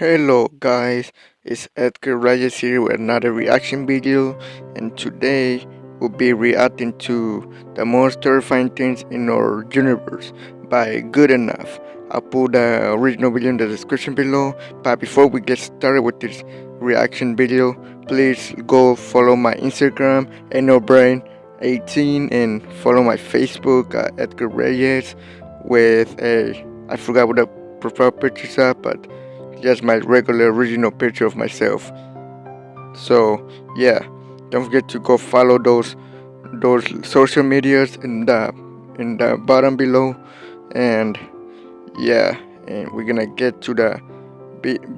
Hello guys, it's Edgar Reyes here with another reaction video, and today we'll be reacting to the most terrifying things in our universe by Good Enough. I'll put the original video in the description below, but before we get started with this reaction video, please go follow my Instagram, AnoBrain18, and follow my Facebook, Edgar Reyes, with I forgot what the profile pictures are, but just my regular original picture of myself. So yeah, don't forget to go follow those social medias in the bottom below. And yeah, and we're gonna get to the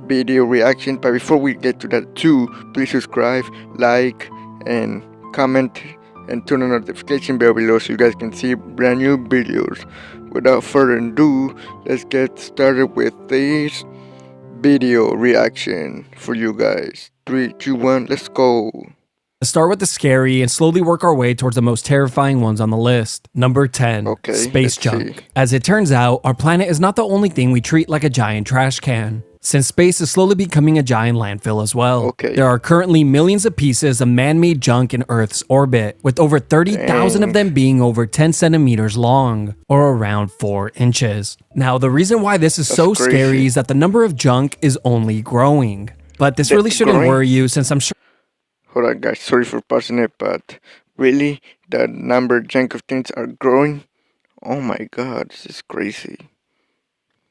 video reaction, but before we get to that too, please subscribe, like, and comment, and turn on the notification bell below so you guys can see brand new videos. Without further ado, let's get started with this video reaction for you guys. 3, 2, 1, let's go. Let's start with the scary and slowly work our way towards the most terrifying ones on the list. Number 10, space junk. See. As it turns out, our planet is not the only thing we treat like a giant trash can, since space is slowly becoming a giant landfill as well. There are currently millions of pieces of man-made junk in Earth's orbit, with over 30,000 of them being over 10 centimeters long, or around 4 inches. Now, the reason why this is so scary is that the number of junk is only growing. But this really shouldn't worry you, since I'm sure— Hold on guys, sorry for pausing it, but really, the number of junk of things are growing? Oh my god, this is crazy.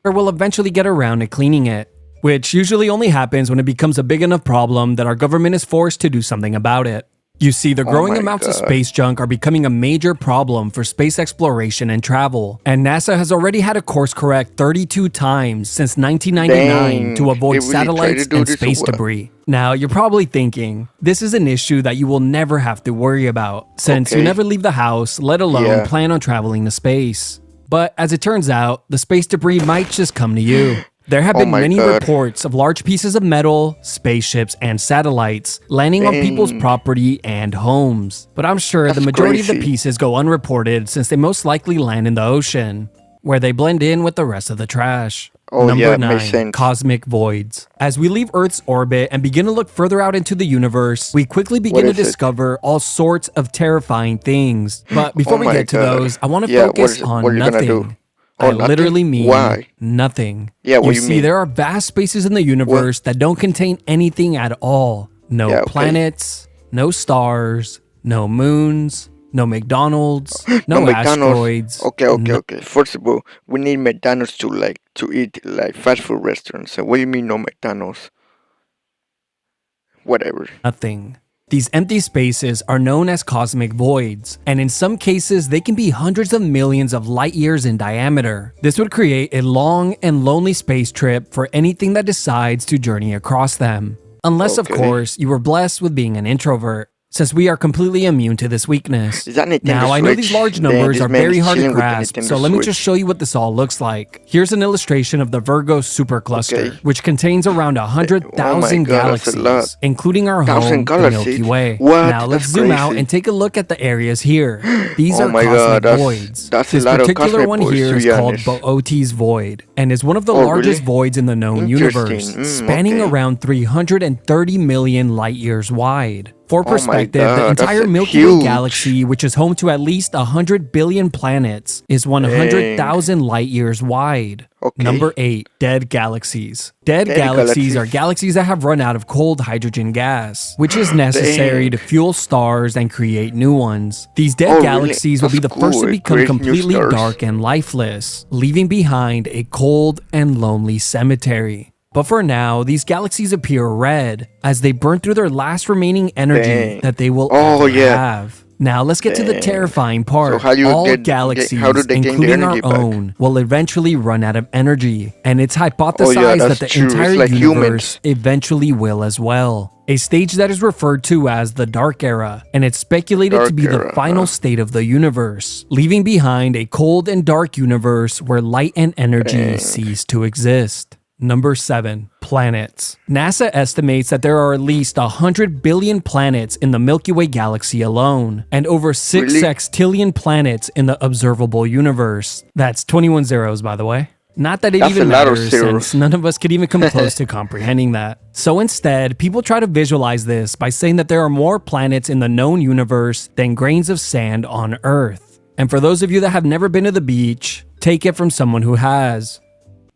we'll eventually get around to cleaning it, which usually only happens when it becomes a big enough problem that our government is forced to do something about it. You see, the growing amounts of space junk are becoming a major problem for space exploration and travel, and NASA has already had to course correct 32 times since 1999 to avoid satellites and space debris. Now, you're probably thinking, this is an issue that you will never have to worry about, since you never leave the house, let alone plan on traveling to space. But as it turns out, the space debris might just come to you. There have been many reports of large pieces of metal, spaceships, and satellites landing on people's property and homes. But I'm sure the majority of the pieces go unreported, since they most likely land in the ocean, where they blend in with the rest of the trash. Number 9, cosmic voids. As we leave Earth's orbit and begin to look further out into the universe, we quickly begin to discover all sorts of terrifying things. But before we get to those, I want to focus on nothing. I literally mean nothing. You see, there are vast spaces in the universe that don't contain anything at all. No planets, no stars, no moons, no McDonald's, no asteroids. Okay. First of all, we need McDonald's to eat like fast food restaurants. So what do you mean no McDonald's? Whatever. Nothing. These empty spaces are known as cosmic voids, and in some cases they can be hundreds of millions of light years in diameter. This would create a long and lonely space trip for anything that decides to journey across them. Unless, of course, you were blessed with being an introvert, since we are completely immune to this weakness. Now, I know these large numbers are very hard to grasp, so let me just show you what this all looks like. Here's an illustration of the Virgo supercluster, which contains around 100,000 galaxies, including our home, the Milky Way. Now, let's zoom out and take a look at the areas here. These are cosmic voids. This particular one here is called Boötes Void, and is one of the largest voids in the known universe, spanning around 330 million light years wide. For perspective, the entire Milky Way galaxy, which is home to at least 100 billion planets, is 100,000 light years wide. Number 8, dead galaxies. Dead galaxies are galaxies that have run out of cold hydrogen gas, which is necessary to fuel stars and create new ones. These dead galaxies will be the first to become completely dark and lifeless, leaving behind a cold and lonely cemetery. But for now, these galaxies appear red, as they burn through their last remaining energy that they will ever have. Now let's get to the terrifying part. So all galaxies, including our own, will eventually run out of energy, and it's hypothesized that the entire universe eventually will as well. A stage that is referred to as the Dark Era, and it's speculated to be the final state of the universe, leaving behind a cold and dark universe where light and energy cease to exist. Number 7, planets. NASA estimates that there are at least 100 billion planets in the Milky Way galaxy alone, and over 6 sextillion planets in the observable universe. That's 21 zeros, by the way. Not that it That's even a lot of matters, zeros. since none of us could even come close to comprehending that. So instead, people try to visualize this by saying that there are more planets in the known universe than grains of sand on Earth. And for those of you that have never been to the beach, take it from someone who has.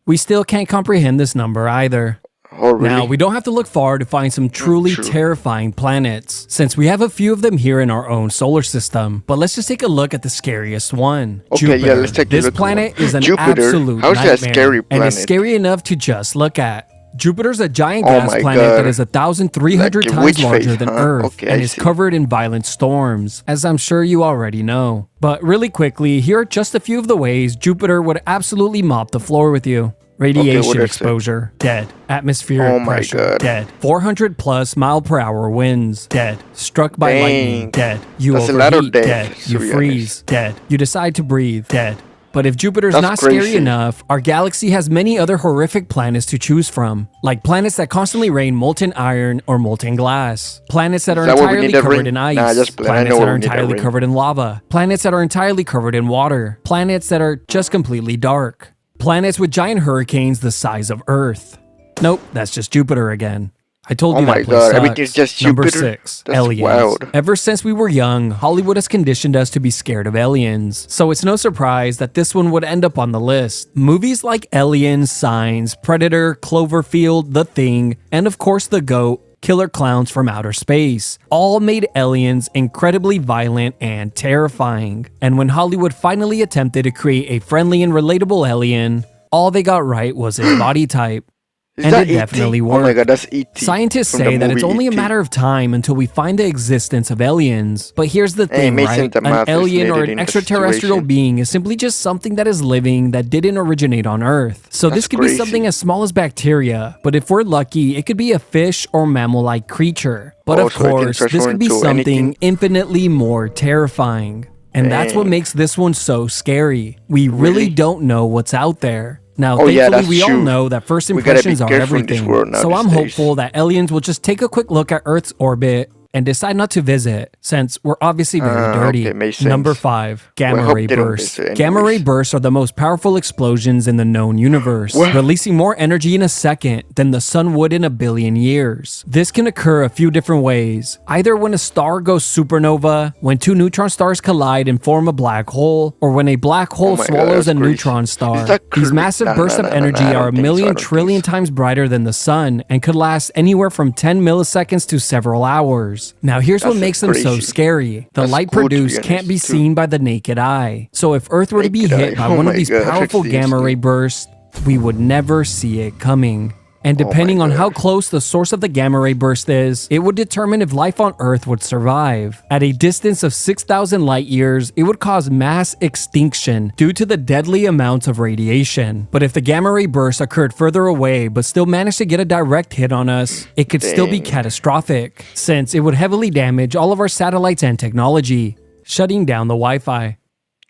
We still can't comprehend this number either. Oh, really? Now, we don't have to look far to find some truly True. terrifying planets, since we have a few of them here in our own solar system. But let's just take a look at the scariest one, Okay, Jupiter. yeah, let's take a This look at planet one. is an Jupiter? absolute How is that a nightmare, scary and it's planet? scary enough to just look at. Jupiter's a giant Oh gas my planet God. that is 1,300 Like a times witch larger face, than huh? Earth Okay, and I is see. covered in violent storms, as I'm sure you already know. But really quickly, here are just a few of the ways Jupiter would absolutely mop the floor with you. Radiation what is it? exposure, dead. Atmospheric Oh my pressure, God. dead. 400 plus mile per hour winds, dead. Struck by lightning, Dang. dead. You That's a lot of overheat, dead. death, to You be freeze, dead. You decide to breathe, dead. But if Jupiter's That's not scary crazy. enough, our galaxy has many other horrific planets to choose from, like planets that constantly rain molten iron or molten glass, planets that are that what we entirely need that covered rain? in ice, Nah, just playing. I planets know that what are we need that entirely rain. covered in lava, planets that are entirely covered in water, planets that are just completely dark, planets with giant hurricanes the size of Earth. Nope, that's just Jupiter again. I told Oh you my that place God, sucks. everything's just Number Jupiter? 6, That's aliens. wild. Ever since we were young, Hollywood has conditioned us to be scared of aliens, so it's no surprise that this one would end up on the list. Movies like Aliens, Signs, Predator, Cloverfield, The Thing, and of course The GOAT, Killer Clowns from Outer Space, all made aliens incredibly violent and terrifying. And when Hollywood finally attempted to create a friendly and relatable alien, all they got right was his body type. Is And that it definitely E.T.? Oh worked. my God, that's E.T. Scientists from the say that it's movie only a E.T. matter of time until we find the existence of aliens. But here's the Hey, thing, makes right? sense that An math is alien or needed an in the extraterrestrial situation. being is simply just something that is living that didn't originate on Earth. So this That's could crazy. be something as small as bacteria, but if we're lucky, it could be a fish or mammal-like creature. But Oh, of so it can course, this transform could be into something anything? infinitely more terrifying. And that's what Dang. makes this one so scary. We really don't know what's out there. Now, Oh, yeah, thankfully, that's we all true. know that first We gotta be impressions are careful in this everything. world So I'm nowadays. hopeful that aliens will just take a quick look at Earth's orbit and decide not to visit, since we're obviously very dirty. Okay, makes sense. Number 5, gamma Well, I hope ray they don't bursts. visit Gamma ray anyways. bursts are the most powerful explosions in the known universe, What? releasing more energy in a second than the sun would in a billion years. This can occur a few different ways, either when a star goes supernova, when two neutron stars collide and form a black hole, or when a black hole Oh my God, swallows that's a crazy. neutron star. Is that These crazy? massive Nah, bursts nah, of nah, nah, energy I don't are a think so, I million don't think trillion so. times brighter than the sun and could last anywhere from 10 milliseconds to several hours. Now here's what That's makes them so crazy. scary. The That's light cool, to be produced can't honest, be too. seen by the naked eye. So if Earth were to be Naked hit eye. by Oh one of my these God, powerful seriously. gamma ray bursts, we would never see it coming. And Oh my depending on God. how close the source of the gamma ray burst is, it would determine if life on Earth would survive. At a distance of 6,000 light years, it would cause mass extinction due to the deadly amounts of radiation. But if the gamma ray burst occurred further away but still managed to get a direct hit on us, it could still be Dang. catastrophic, since it would heavily damage all of our satellites and technology, shutting down the Wi-Fi.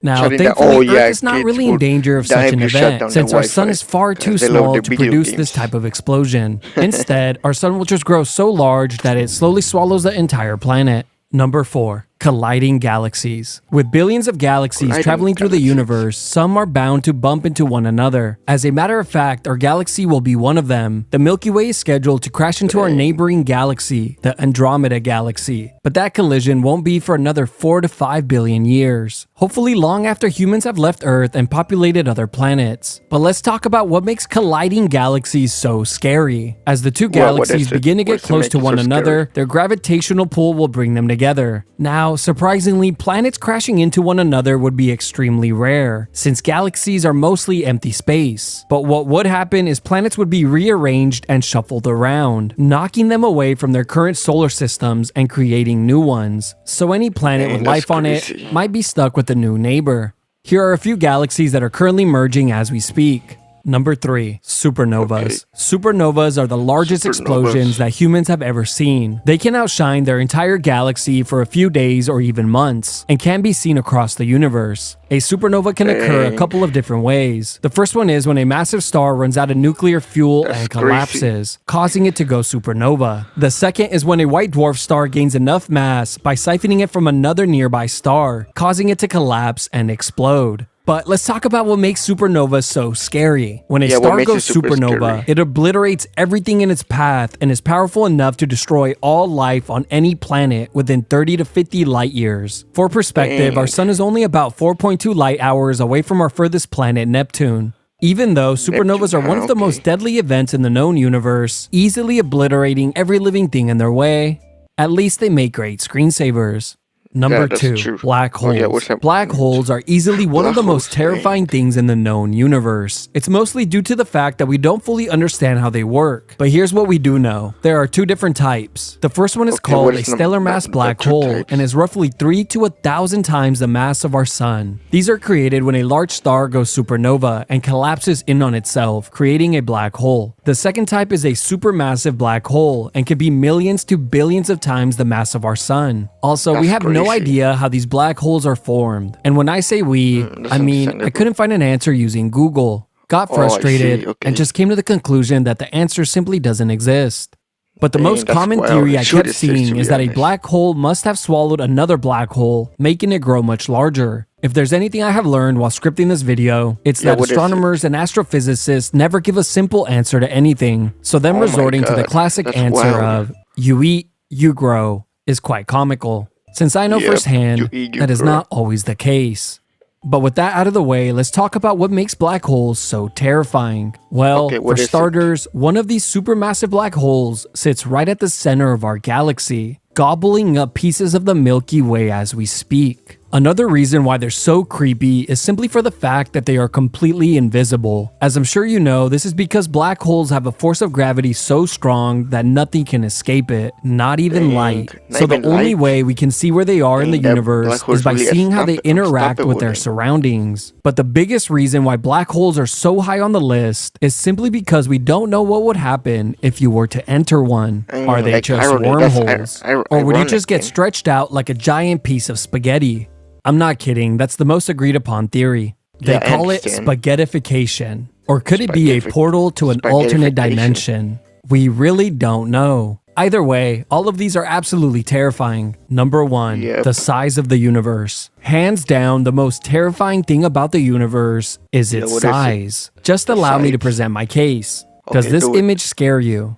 Now, Shutting down- thankfully, oh, Earth yeah, is not kids really in would danger of die such if an you shut event, down the since our sun Wi-Fi, is far too 'cause they love small their to video produce games. this type of explosion. Instead, our sun will just grow so large that it slowly swallows the entire planet. Number 4, colliding galaxies. With billions of galaxies Colliding traveling through the galaxies. universe, some are bound to bump into one another. As a matter of fact, our galaxy will be one of them. The Milky Way is scheduled to crash into our neighboring galaxy, the Andromeda Galaxy. But that collision won't be for another 4 to 5 billion years. Hopefully long after humans have left Earth and populated other planets. But let's talk about what makes colliding galaxies so scary. As the two Well, what galaxies is it? begin to get What's to close make to it one so another, scary? their gravitational pull will bring them together. Now, surprisingly, planets crashing into one another would be extremely rare, since galaxies are mostly empty space. But what would happen is planets would be rearranged and shuffled around, knocking them away from their current solar systems and creating new ones. So any planet Dang, with that's life on crazy. it might be stuck with a new neighbor. Here are a few galaxies that are currently merging as we speak. Number 3, supernovas. Okay. Supernovas are the largest Supernovas. explosions that humans have ever seen. They can outshine their entire galaxy for a few days or even months, and can be seen across the universe. A supernova can occur a Dang. couple of different ways. The first one is when a massive star runs out of nuclear fuel That's and crazy. collapses, causing it to go supernova. The second is when a white dwarf star gains enough mass by siphoning it from another nearby star, causing it to collapse and explode. But let's talk about what makes supernovas so scary. When a Yeah, what star makes it goes super supernova, scary? it obliterates everything in its path and is powerful enough to destroy all life on any planet within 30 to 50 light years. For perspective, our Dang. sun is only about 4.2 light hours away from our furthest planet, Neptune. Even though supernovas are one of the most deadly events in the known universe, easily obliterating every living thing in their way, at least they make great screensavers. Number That's 2, true. black Oh, yeah, holes. what's that? Black holes are easily one of the Black most holes, terrifying dang. things in the known universe. It's mostly due to the fact that we don't fully understand how they work. But here's what we do know. There are 2 different types. The first one is Okay, called what a is stellar mass the black 2 hole types? and is roughly 3 to 1,000 times the mass of our sun. These are created when a large star goes supernova and collapses in on itself, creating a black hole. The second type is a supermassive black hole and can be millions to billions of times the mass of our sun. Also, we That's have no crazy. idea how these black holes are formed. And when I say we, that's I mean I understandable. couldn't find an answer using Google, got Oh, I frustrated, see, okay. and just came to the conclusion that the answer simply doesn't exist. But the Dang, most that's common wild. theory It I should kept exist, to seeing be is that a honest. black hole must have swallowed another black hole, making it grow much larger. If there's anything I have learned while scripting this video, it's Yeah, that what is it? astronomers and astrophysicists never give a simple answer to anything, so them Oh my resorting to the God, classic that's answer wild. of you eat, you grow is quite comical. Since I know Yep, firsthand you eat, you that is grow. not always the case. But with that out of the way, let's talk about what makes black holes so terrifying. Well, Okay, for what is it? starters, one of these supermassive black holes sits right at the center of our galaxy, gobbling up pieces of the Milky Way as we speak. Another reason why they're so creepy is simply for the fact that they are completely invisible. As I'm sure you know, this is because black holes have a force of gravity so strong that nothing can escape it, not even Dang, light. not So the even only light? way we can see where they are in the Dang, that universe black hole's is by really seeing how they interact with their unstoppable then. surroundings. But the biggest reason why black holes are so high on the list is simply because we don't know what would happen if you were to enter one. Are they like just irony, that's wormholes? ir- Or would you ironic, just get man. stretched out like a giant piece of spaghetti? I'm not kidding, that's the most agreed upon theory. They Yeah, I call it understand. spaghettification. Or could it be a portal to an alternate spaghettification. dimension? We really don't know. Either way, all of these are absolutely terrifying. Number 1, Yep. the size of the universe. Hands down, the most terrifying thing about the universe is its what is it? size. Just allow me to size. present my case. Does Okay, this do it. image scare you?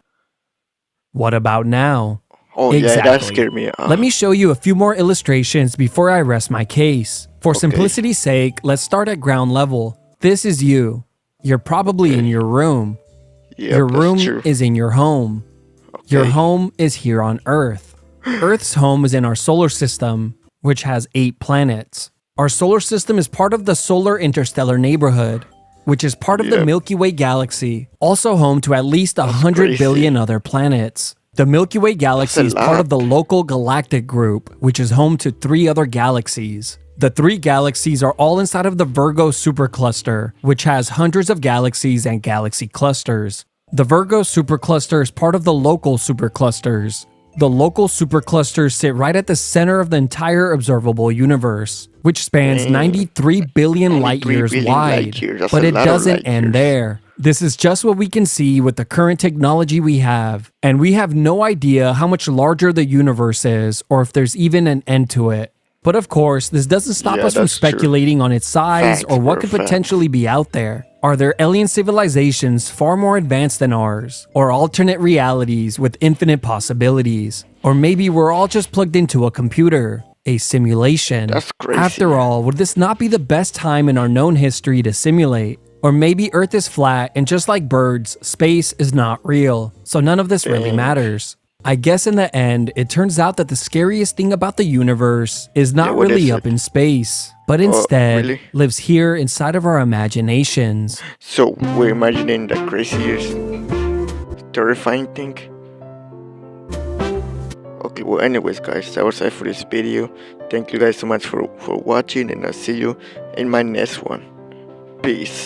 What about now? Oh yeah, that scared me. Let me show you a few more illustrations before I rest my case. For simplicity's sake, let's start at ground level. This is you. You're probably in your room. Yep, Your that's room true. is in your home. Your Okay. home is here on Earth. Earth's home is in our solar system, which has 8 planets. Our solar system is part of the solar interstellar neighborhood, which is part of the Yep. Milky Way galaxy, also home to at least 100 crazy. billion other planets. The Milky Way galaxy is part lot. of the local galactic group, which is home to 3 other galaxies. The 3 galaxies are all inside of the Virgo supercluster, which has hundreds of galaxies and galaxy clusters. The Virgo supercluster is part of the local superclusters. The local superclusters sit right at the center of the entire observable universe, which spans 93 billion light 93 years billion wide. light years. That's But a it lot of doesn't light end years. there. This is just what we can see with the current technology we have, and we have no idea how much larger the universe is or if there's even an end to it. But of course, this doesn't stop Yeah, us from that's true. speculating on its size Facts, or what bro, could facts. potentially be out there. Are there alien civilizations far more advanced than ours? Or alternate realities with infinite possibilities? Or maybe we're all just plugged into a computer, a simulation. That's crazy. After all, would this not be the best time in our known history to simulate? Or maybe Earth is flat and just like birds, space is not real, so none of this really Dang. matters. I guess in the end, it turns out that the scariest thing about the universe is not what really is up it? in space, but instead really? lives here inside of our imaginations. So we're imagining the craziest, terrifying thing. Okay, well anyways guys, that was it for this video. Thank you guys so much for watching, and I'll see you in my next one. Peace.